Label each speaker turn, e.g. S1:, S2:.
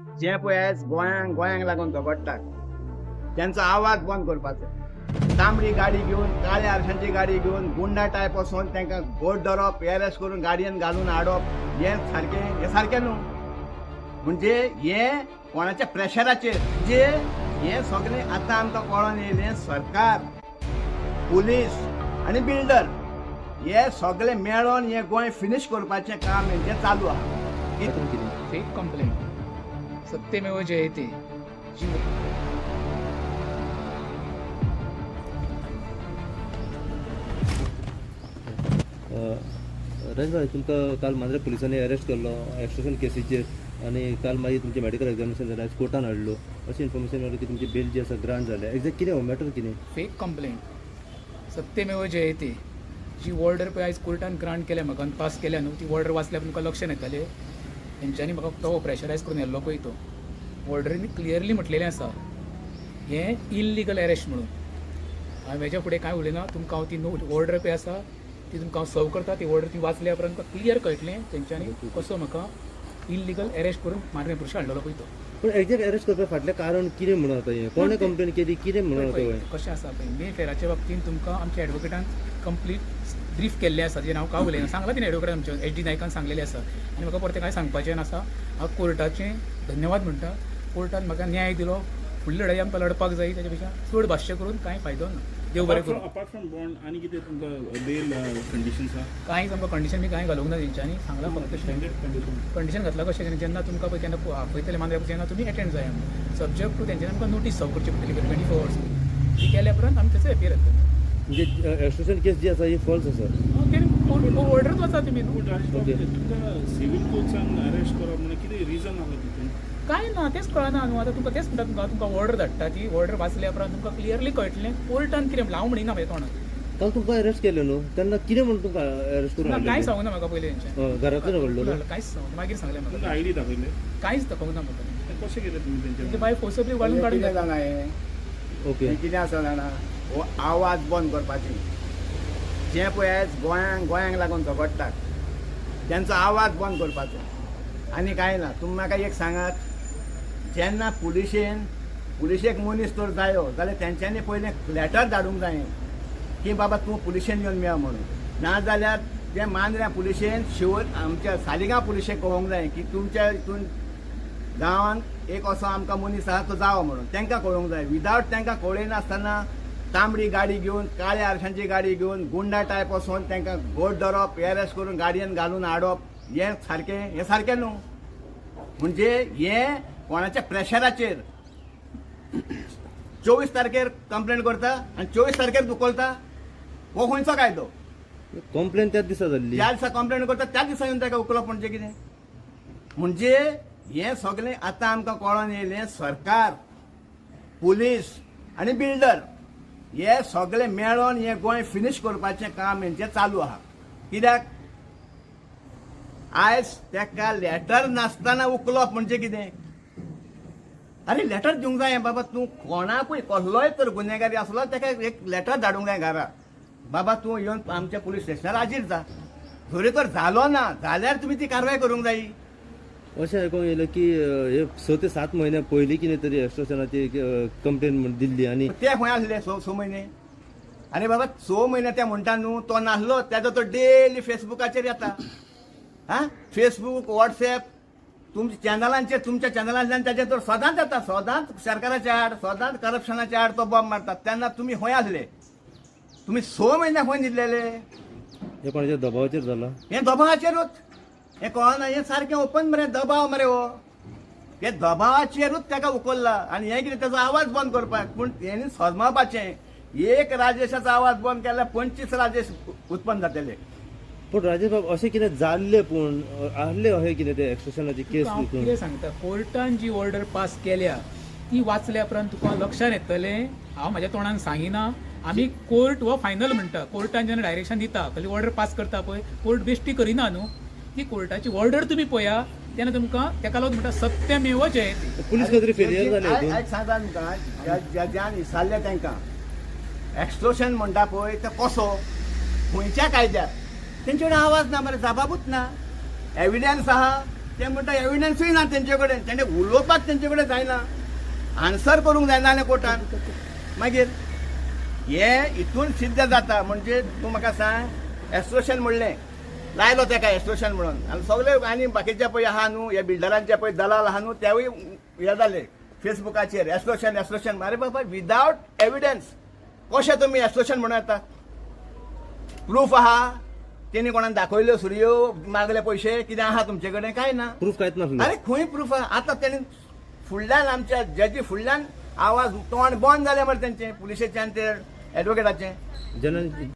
S1: जे पळय आयज गोंयांक लागून झगडटात त्यांचो आवाज बंद करपाचो. तांबडी गाडी घेवन काळ्या आरशांची गाडी घेवन गुंडा टायप वचून तांकां गोट धरप एरेस्ट करून गाडयेन घालून हाडप हे सारकें न्हू. म्हणजे हे कोणाच्या प्रेशराचेर जे हे सगळें आतां आमकां कळोन येयलें सरकार पुलीस आनी बिल्डर हे सगळे मेळोन हे गोंय फिनिश करपाचें काम हेंचें चालू आहा.
S2: फेक कंप्लेंट सत्यमेव जयते जी
S3: राज भाई तुमकां काल मांद्रे पुलिसांनी अरेस्ट केल्लो एक्स्ट्रॉशन केसीचेर आनी काल मागीर तुमचें मेडिकल एग्जामिनेशन जालें आयज कोर्टान हाडलो अशी इन्फॉर्मेशन मेळ्ळी की तुमची बेल जी आसा ग्रांट जाल्या. एक्झॅक्ट कितें हो मॅटर कितें?
S2: फेक कंप्लेंट सत्यमेव जयते जी ऑर्डर पळय आयज कोर्टान ग्रांट केल्या म्हाका पास केल्या न्हू ती ऑर्डर वाचल्यार तुमकां लक्षान येतलें तेंच्यांनी म्हाका तो प्रेशरायज करून येल्लो पळय तो ऑर्डरींनी क्लियरली म्हटलेलें आसा हें इल्लिगल अरेस्ट म्हणून. हांवें हेच्या फुडें कांय उलयना तुमकां हांव ती नोट ऑर्डर पळय आसा ती तुमकां हांव सर्व करता ती ऑर्डर ती वाचल्या उपरांत तुमकां क्लियर कळटलें तेंच्यांनी कसो म्हाका इल्लिगल अरेस्ट करून मारणे पुरुश हाडलेलो पळय तो.
S3: पूण एक्झॅक्ट अरेस्ट करपा फाटलें कारण कितें म्हणून आतां हें कोणें कंप्लेन केली कितें म्हणून आतां हें?
S2: कशें आसा पळय मे फेराच्या बाबतींत तुमकां आमच्या एडवोकेटान कंप्लीट ब्रीफ केल्लें आसा जें हांव कांय उलयना सांगलां तिणें एडवोकेटान आमच्या एच डी नायकान सांगलेलें आसा आनी म्हाका परतें कांय सांगपाचें नासा. हांव कोर्टाचें धन्यवाद म्हणटा कोर्टान म्हाका न्याय दिलो. फुडली लढाई आमकां लडपाक जाय ताच्या पेक्षा चड भाश्य करून कांय फायदो ना. देव बरें करूं.
S4: अपार्ट फ्रॉम बॉन्ड आनी कितें तुमकां बेल कंडिशन्स आहा?
S2: कांयच आमकां कंडिशन बी कांय घालूंक ना तेंच्यांनी सांगलां फक्त
S4: स्टँडर्ड कंडिशन
S2: कंडिशन घातलां कशें जेन्ना तुमकां पळय केन्ना आपयतले मांद्रे जेन्ना तुमी एटेंड जाय सब्जेक्ट टू तेंच्यांनी आमकां नोटीस सर्व करची पडटली 24 hours ती केल्या उपरांत आमी तेचो एपियर येतले.
S3: म्हणजे एक्स्ट्रॉशन केस जी आसा ही फॉल्स आसा.
S2: ऑर्डरच वाचा तुमी न्हू
S4: तुमकां सिवील कोर्ट्सान अरेस्ट करप म्हणून कितें रिजन आहा तितून?
S2: कांय ना तेच कळना न्हू आतां तुमकां तेच म्हणटा तुमकां ऑर्डर धाडटा ती ऑर्डर वाचल्या उपरांत तुमकां क्लियरली कळटलें कोर्टान कितें हांव म्हणिना म्हाज्या तोंडाक
S3: काल तुमकां अरेस्ट केलें न्हू तेन्ना कितें म्हणून तुमकां अरेस्ट करून
S2: कांय
S3: हाडलें?
S2: सांगूं ना म्हाका पयलीं तेंच्यान
S3: घरांतल्यान हाडलो
S2: कांयच सांगूं मागीर सांगलें
S4: तुमकां
S2: म्हाका
S4: आयडी दाखयले
S2: कांयच दाखोवंक ना म्हाका
S4: तें कशें केलें तुमी
S2: तेंचे
S4: तेंच्या?
S2: बाय फोर्सबली वाडून काडून
S1: कितें
S2: घातलें.
S1: जाणा हें
S3: ओके
S1: हें कितें आसा जाणा हो आवाज बंद करपाची. जे पळय आयज गोंयांक लागून झगडटात त्यांचो आवाज बंद करपाचो आनी कांय ना. तुमी म्हाका एक सांगात जेन्ना पुलिशेक मनीस तर जायो जाल्यार तेंच्यांनी पयलें लॅटर धाडूंक जाय की बाबा तूं पुलिशेन येवन मेळ म्हणून. नाजाल्यार ते मांद्र्या पुलिशेन आमच्या सालिगांव पुलिशेक कळोवंक जाय की तुमच्या हितून गांवांत एक असो आमकां मनीस आहा तो जावो म्हणून तांकां कळोवंक जाय. विदावट तांकां कळयनासतना तांबडी गाडी घेवन काळ्या आरशांची गाडी घेवन गुंडा टायप वचून तांकां गोट धरप एरेस्ट करून गाडयेन घालून हाडप हें सारकें न्हू. म्हणजे हें कोणाच्या प्रेशराचेर 24 तारखेर कंप्लेंट करता आनी 24 तारखेर दुखोलता हो खंयचो कायदो?
S3: कंप्लेन त्याच दिसा जाल्ली.
S1: ज्या दिसा कंप्लेंट करता त्या दिसा येवन ताका उखलप म्हणजे कितें? म्हणजे हें सगळें आतां आमकां कळोन येयलें सरकार पुलीस आनी बिल्डर हे सगळे मेळोन हें गोंय फिनिश करपाचें काम हेंचें चालू आहा. कित्याक आयज ताका लॅटर नासतना उखलप म्हणजे कितें? अरे लॅटर दिवंक जाय बाबा तूं कोणाकूय कसलोय तर गुन्हेगारी आसलो ताका एक लॅटर धाडूंक जाय घरा बाबा तूं येवन आमच्या पुलीस स्टेशनार हाजीर जा. जरी तर जालो ना जाल्यार तुमी ती कारवाय करूंक जाय.
S3: अशें आयकूंक येयलें की हे 6 ते 7 म्हयन्या पयलीं कितें तरी एक्स्ट्रॉशनाची कंप्लेन दिल्ली आनी
S1: ते खंय आसले 6 म्हयने? आरे बाबा 6 म्हयने ते म्हणटा न्हू तो नासलो तेजो तो डेली फेसबुकाचेर येता. फेसबूक व्हॉट्सएप तुमच्या चॅनलांतल्यान ताचेर तो सदांच येता. सदांच सरकाराचे आड सदांच करप्शनाचे आड तो बॉम्ब मारतात. तेन्ना तुमी खंय आसले? तुमी 6 म्हयने खंय न्हिदलेले?
S3: हे कोणाच्या दबावाचेर जाला?
S1: हें दबावाचेरूच हें कळना. हें सारकें ओपन मरे दबाव मरे हो. हे दबावाचेरूच ताका उखलला आनी हें कितें ताचो आवाज बंद करपाक. पूण हेणी सजमावपाचें एक राजेशाचो आवाज बंद केल्यार 25 राजेश उत्पन्न जातले.
S3: पूण राजेश बाब अशें कितें जाल्लें पूण आहलें अशें कितें ते एक्स्ट्रॉशनाची केस
S2: हांव
S3: हितून?
S2: कितें सांगता कोर्टान जी ऑर्डर पास केल्या ती वाचल्या उपरांत तुका लक्षान येतलें. हांव म्हाज्या तोंडान सांगिना. आमी कोर्ट हो फायनल म्हणटा. कोर्टान जेन्ना डायरेक्शन दिता खंय ऑर्डर पास करता पळय कोर्ट बेश्टी करिना न्हू. ती कोर्टाची ऑर्डर तुमी पळया तेन्ना तुमकां ताका लागून म्हणटा सत्यमेव जयते.
S3: पुलीस खंय तरी फेलियर जालें हितून?
S1: आयज सांगता तुमकां ज्यान विचारलें तांकां एक्स्ट्रोशन म्हणटा पळय तो कसो खंयच्या कायद्यार तेंचे कडेन आवाज ना मरे जबाबूच ना. एविडन्स आहा ते म्हणटा एविडन्सूय ना तेंचे कडेन, तेणे उलोवपाक तेंचे कडेन जायना, आन्सर करूंक जायना जालें कोर्टान. मागीर हे हितून सिद्ध जाता म्हणजे तूं म्हाका सांग एसोसिएशन म्हणलें लायलो तेका एसोसिएशन म्हणून, आनी सगळे आनी बाकीचे पळय आहा न्हू हे बिल्डरांचे पळय दलाल आहा न्हू तेवूय हे जाले फेसबुकाचेर एसोसिएशन. अरे बाबा विदाउट एविडन्स कशें तुमी एसोसिएशन म्हणून येता? प्रूफ आहा? तेणी कोणान दाखयल्यो सुरयो मागले पयशे कितें आहा तुमचे कडेन? काय ना.
S3: प्रूफ कांयच नासलो.
S1: अरे खंय प्रूफ आहा? आतां तेणी फुडल्यान आमच्या जजी फुडल्यान आवाज तोंड बंद जालें मरे तेंचें पुलिशेचें आनी ते एडवोकेटाचें.
S3: जेन्ना